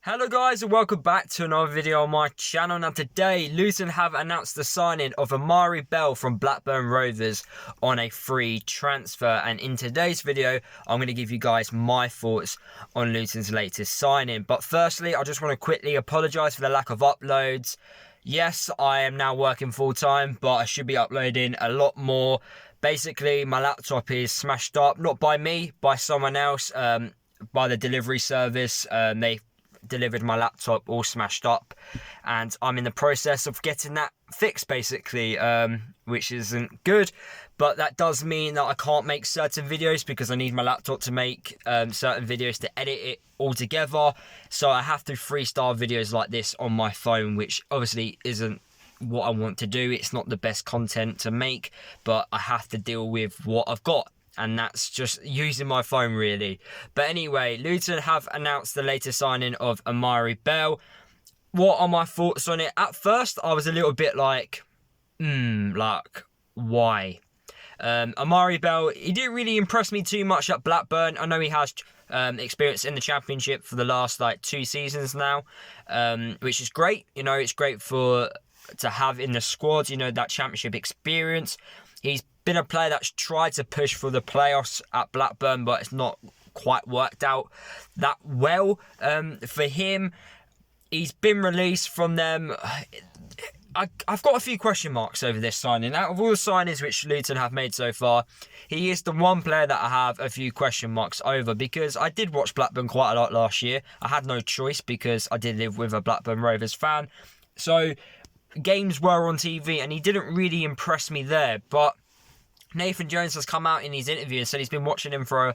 Hello guys and welcome back to another video on my channel. Now today Luton have announced the signing of Amari Bell from Blackburn Rovers on a free transfer, and in today's video I'm going to give you guys my thoughts on Luton's latest signing. But firstly, I just want to quickly apologise for the lack of uploads. Yes, I am now working full time, but I should be uploading a lot more. Basically my laptop is smashed up, not by me, by someone else, by the delivery service. They delivered my laptop all smashed up, and I'm in the process of getting that fixed basically, which isn't good, but that does mean that I can't make certain videos because I need my laptop to make certain videos to edit it all together. So I have to freestyle videos like this on my phone, which obviously isn't what I want to do. It's not the best content to make, but I have to deal with what I've got, and that's just using my phone really. But anyway, Luton have announced the latest signing of Amari Bell. What are my thoughts on it? At first, I was a little bit like, why? Amari Bell, he didn't really impress me too much at Blackburn. I know he has experience in the Championship for the last 2 seasons now, which is great. You know, it's great to have in the squad, you know, that Championship experience. He's been a player that's tried to push for the playoffs at Blackburn, but it's not quite worked out that well for him. He's been released from them. I've got a few question marks over this signing. Out of all the signings which Luton have made so far, he is the one player that I have a few question marks over, because I did watch Blackburn quite a lot last year. I had no choice because I did live with a Blackburn Rovers fan. So games were on TV and he didn't really impress me there. But Nathan Jones has come out in his interview and said he's been watching him for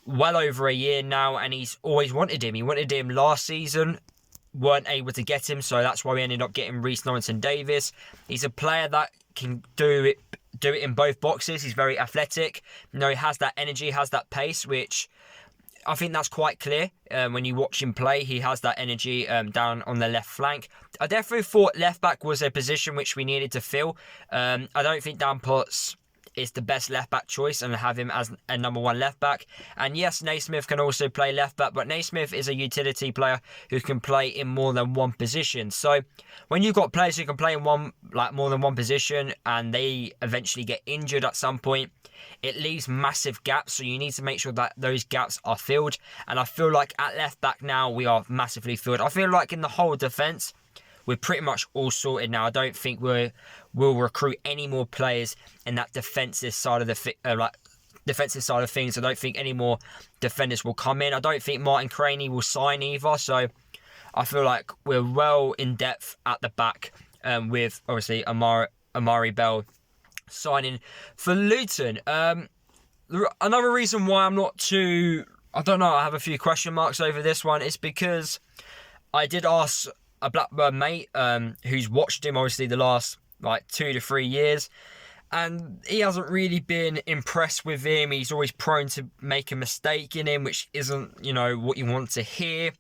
well over a year now, and he's always wanted him. He wanted him last season, weren't able to get him, so that's why we ended up getting Reece Norrington-Davies. He's a player that can do it in both boxes. He's very athletic. You know, he has that energy, has that pace, which I think that's quite clear when you watch him play. He has that energy down on the left flank. I definitely thought left back was a position which we needed to fill. I don't think Dan Potts is the best left back choice and have him as a number 1 left back. And yes, Naismith can also play left back, but Naismith is a utility player who can play in more than one position. So when you've got players who can play in more than one position and they eventually get injured at some point, it leaves massive gaps. So you need to make sure that those gaps are filled. And I feel like at left back now we are massively filled. I feel like in the whole defence we're pretty much all sorted now. I don't think we'll recruit any more players in that defensive side of defensive side of things. I don't think any more defenders will come in. I don't think Martin Craney will sign either. So I feel like we're well in depth at the back, with obviously Amari Bell signing for Luton. Another reason why I'm not too, I have a few question marks over this one is because I did ask a Blackburn mate who's watched him obviously the last 2 to 3 years, and he hasn't really been impressed with him. He's always prone to make a mistake in him, which isn't, you know, what you want to hear.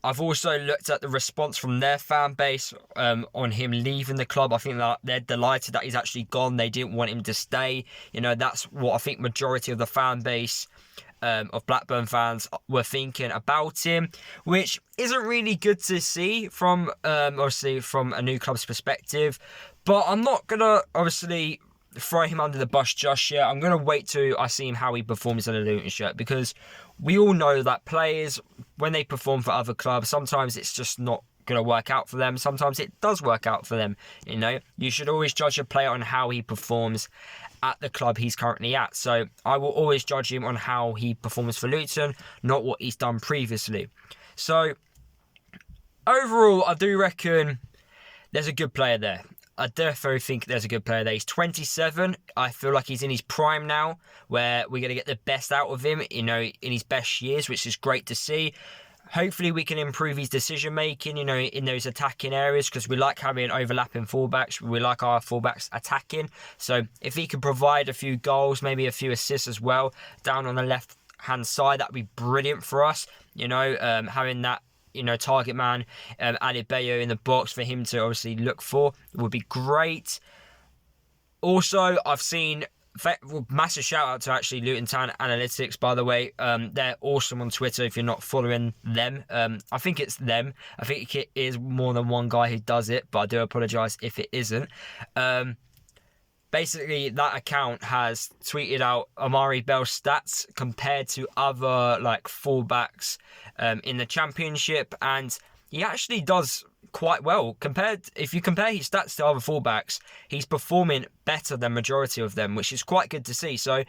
I've also looked at the response from their fan base on him leaving the club. I think that they're delighted that he's actually gone. They didn't want him to stay. You know, that's what I think majority of the fan base of Blackburn fans were thinking about him, which isn't really good to see from obviously from a new club's perspective. But I'm not gonna obviously throw him under the bus just yet. I'm gonna wait till I see him how he performs in a Luton shirt, because we all know that players, when they perform for other clubs, sometimes it's just not gonna work out for them. Sometimes it does work out for them. You know, you should always judge a player on how he performs at the club he's currently at. So I will always judge him on how he performs for Luton, not what he's done previously. So overall, I do reckon there's a good player there. I definitely think there's a good player there. He's 27. I feel like he's in his prime now, where we're going to get the best out of him, you know, in his best years, which is great to see. Hopefully we can improve his decision making, you know, in those attacking areas, because we like having overlapping fullbacks. We like our fullbacks attacking. So if he can provide a few goals, maybe a few assists as well, down on the left hand side, that'd be brilliant for us. You know, having that, you know, target man, Adebayo in the box for him to obviously look for would be great. Also, I've seen massive shout out to actually Luton Town Analytics, by the way. They're awesome on Twitter if you're not following them. I think it's them. I think it is more than one guy who does it, but I do apologise if it isn't. Basically, that account has tweeted out Amari Bell stats compared to other like fullbacks in the Championship, and he actually does quite well. If you compare his stats to other fullbacks, he's performing better than majority of them, which is quite good to see. So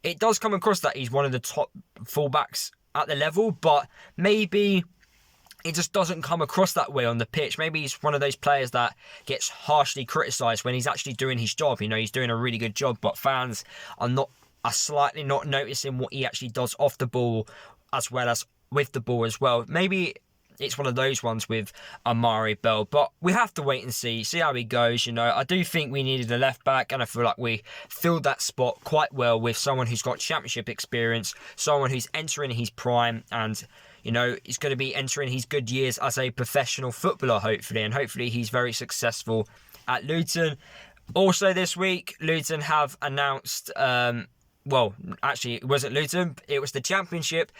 it does come across that he's one of the top fullbacks at the level, but maybe it just doesn't come across that way on the pitch. Maybe he's one of those players that gets harshly criticised when he's actually doing his job. You know, he's doing a really good job, but fans are slightly not noticing what he actually does off the ball as well as with the ball as well. Maybe it's one of those ones with Amari Bell, but we have to wait and see how he goes. You know, I do think we needed a left back, and I feel like we filled that spot quite well with someone who's got Championship experience, someone who's entering his prime, and you know, he's going to be entering his good years as a professional footballer, hopefully, and hopefully he's very successful at Luton. Also this week, Luton have announced well, actually, it wasn't Luton. It was the Championship.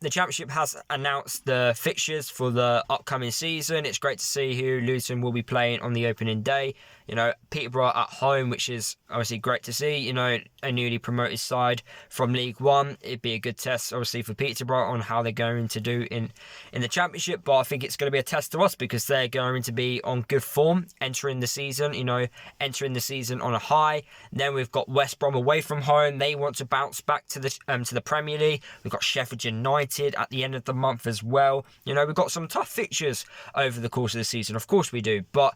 The Championship has announced the fixtures for the upcoming season. It's great to see who Luton will be playing on the opening day. You know, Peterborough at home, which is obviously great to see. You know, a newly promoted side from League One. It'd be a good test, obviously, for Peterborough on how they're going to do in the Championship. But I think it's going to be a test to us because they're going to be on good form entering the season. You know, entering the season on a high. Then we've got West Brom away from home. They want to bounce back to the Premier League. We've got Sheffield United at the end of the month as well. You know, we've got some tough fixtures over the course of the season. Of course we do, but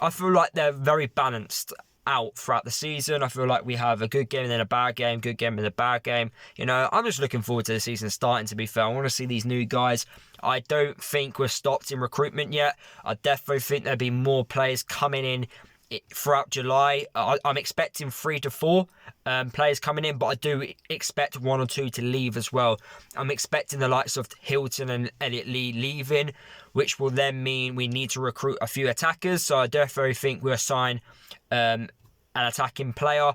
I feel like they're very balanced out throughout the season. I feel like we have a good game and then a bad game, good game and a bad game. You know, I'm just looking forward to the season starting, to be fair. I want to see these new guys. I don't think we're stopped in recruitment yet. I definitely think there'll be more players coming in throughout July. I'm expecting 3 to 4 players coming in, but I do expect 1 or 2 to leave as well. I'm expecting the likes of Hilton and Elliot Lee leaving, which will then mean we need to recruit a few attackers. So I definitely think we'll sign an attacking player.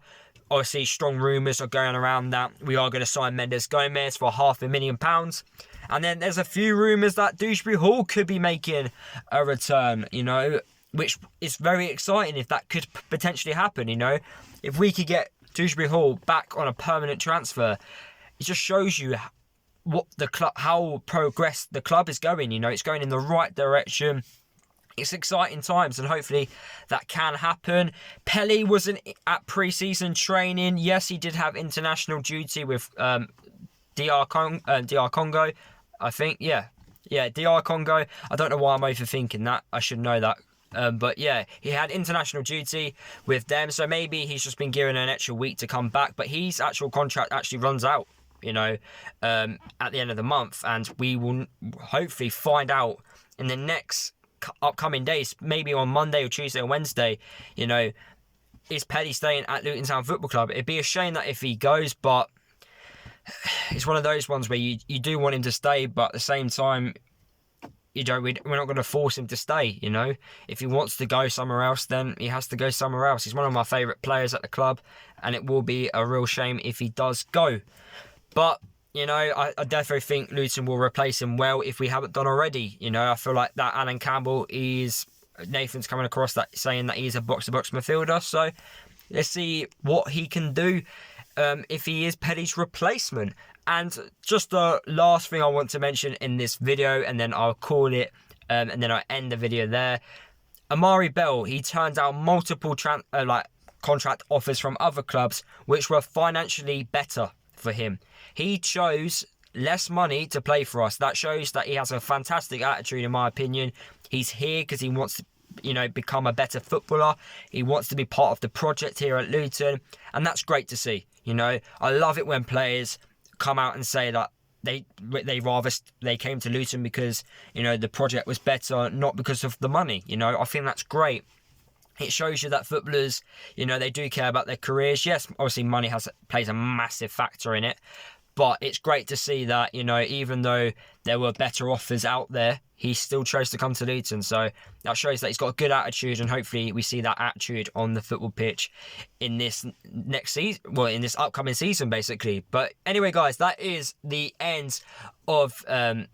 Obviously, strong rumours are going around that we are going to sign Mendes Gomez for £500,000. And then there's a few rumours that Dewsbury Hall could be making a return, you know, which is very exciting if that could potentially happen, you know. If we could get Dewsbury Hall back on a permanent transfer, it just shows you what the club, how progressed the club is going, you know. It's going in the right direction. It's exciting times, and hopefully that can happen. Pelly wasn't at pre-season training. Yes, he did have international duty with DR Congo, I think. Yeah, DR Congo. I don't know why I'm overthinking that. I should know that. But yeah, he had international duty with them, so maybe he's just been given an extra week to come back. But his actual contract actually runs out, you know, at the end of the month, and we will hopefully find out in the next upcoming days, maybe on Monday or Tuesday or Wednesday, you know, is Pelly staying at Luton Town Football Club? It'd be a shame that if he goes, but it's one of those ones where you do want him to stay, but at the same time, you know, we're not going to force him to stay, you know. If he wants to go somewhere else, then he has to go somewhere else. He's one of my favourite players at the club, and it will be a real shame if he does go. But, you know, I definitely think Luton will replace him well if we haven't done already. You know, I feel like that Alan Campbell Nathan's coming across that saying that he's a box-to-box midfielder. So let's see what he can do if he is Pelly's replacement. And just the last thing I want to mention in this video, and then I'll call it, and then I'll end the video there. Amari Bell, he turned down multiple contract offers from other clubs, which were financially better for him. He chose less money to play for us. That shows that he has a fantastic attitude, in my opinion. He's here because he wants to, you know, become a better footballer. He wants to be part of the project here at Luton, and that's great to see. You know, I love it when players come out and say that they came to Luton because, you know, the project was better, not because of the money. You know, I think that's great. It shows you that footballers, you know, they do care about their careers. Yes, obviously money plays a massive factor in it, But it's great to see that, you know, even though there were better offers out there, he still chose to come to Luton. So that shows that he's got a good attitude, and hopefully we see that attitude on the football pitch in this next season, well, in this upcoming season, basically. But anyway, guys, that is the end of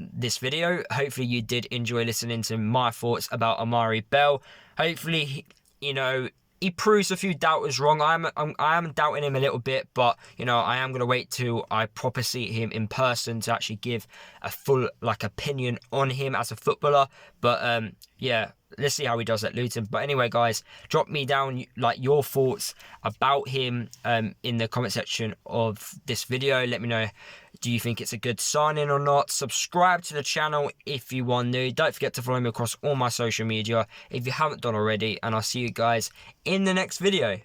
this video. Hopefully you did enjoy listening to my thoughts about Amari Bell. Hopefully, you know, he proves a few doubters wrong. I am doubting him a little bit, but you know, I am gonna wait till I proper see him in person to actually give a full opinion on him as a footballer. But yeah, let's see how he does at Luton. But anyway, guys, drop me down your thoughts about him in the comment section of this video. Let me know, do you think it's a good signing or not? Subscribe to the channel if you are new. Don't forget to follow me across all my social media if you haven't done already, and I'll see you guys in the next video.